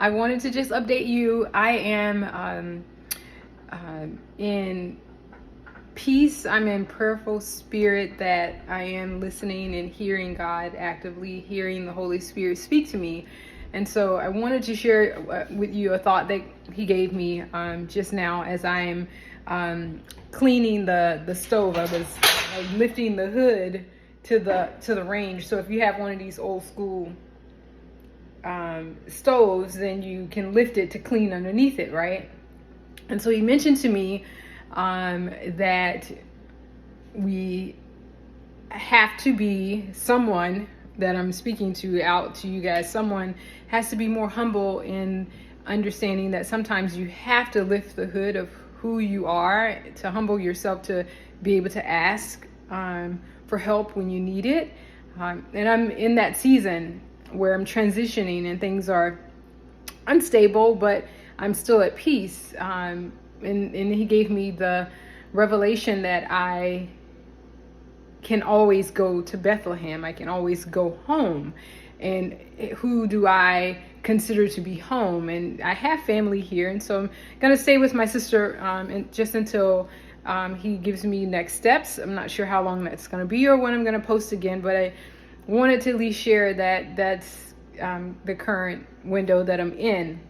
I wanted to just update you. I am in peace. I'm in prayerful spirit that I am listening and hearing God actively, hearing the Holy Spirit speak to me. And so I wanted to share with you a thought that he gave me just now as I am cleaning the stove. I was lifting the hood to the range. So if you have one of these old school stoves, then you can lift it to clean underneath it, right? And so he mentioned to me that we have to be someone that I'm speaking to out to you guys. Someone has to be more humble in understanding that sometimes you have to lift the hood of who you are, to humble yourself, to be able to ask for help when you need it. And I'm in that season where I'm transitioning and things are unstable, but I'm still at peace. And he gave me the revelation that I can always go to Bethlehem. I can always go home. And who do I consider to be home? And I have family here, and so I'm going to stay with my sister and just until he gives me next steps. I'm not sure how long that's going to be or when I'm going to post again, but I wanted to at least share that that's the current window that I'm in,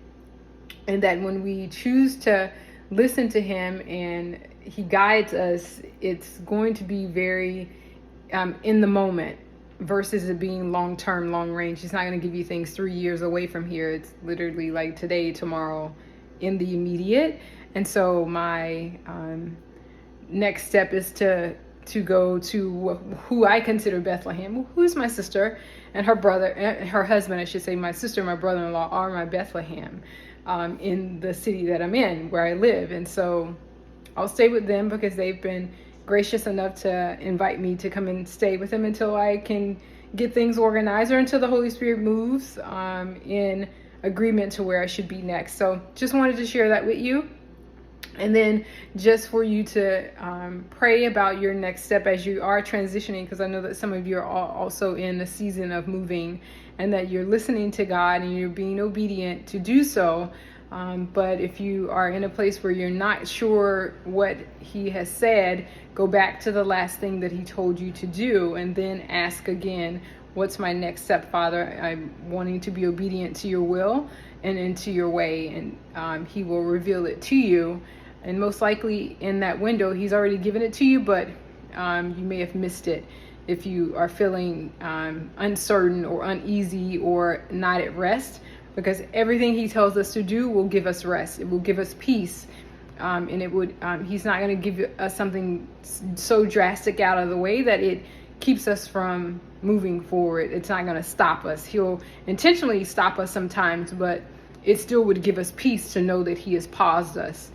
and that when we choose to listen to him and he guides us, it's going to be very in the moment versus it being long-term, long range. He's not going to give you things 3 years away from here. It's literally like today, tomorrow, in the immediate. And so my next step is to go to who I consider Bethlehem, who is my sister and her brother, her husband, I should say. My sister and my brother-in-law are my Bethlehem in the city that I'm in, where I live. And so I'll stay with them because they've been gracious enough to invite me to come and stay with them until I can get things organized or until the Holy Spirit moves in agreement to where I should be next. So just wanted to share that with you. And then just for you to pray about your next step as you are transitioning, because I know that some of you are also in the season of moving and that you're listening to God and you're being obedient to do so. But if you are in a place where you're not sure what he has said, go back to the last thing that he told you to do and then ask again, what's my next step, Father? I'm wanting to be obedient to your will and into your way, and he will reveal it to you. And most likely in that window, he's already given it to you, but you may have missed it if you are feeling uncertain or uneasy or not at rest, because everything he tells us to do will give us rest. It will give us peace. And it would. He's not going to give us something so drastic out of the way that it keeps us from moving forward. It's not going to stop us. He'll intentionally stop us sometimes, but it still would give us peace to know that he has paused us.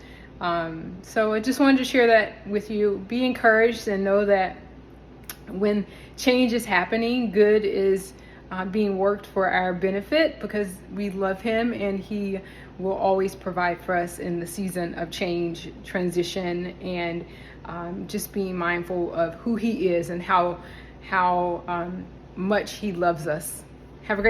So I just wanted to share that with you. Be encouraged and know that when change is happening, good is being worked for our benefit, because we love him and he will always provide for us in the season of change, transition, and just being mindful of who he is and how much he loves us. Have a great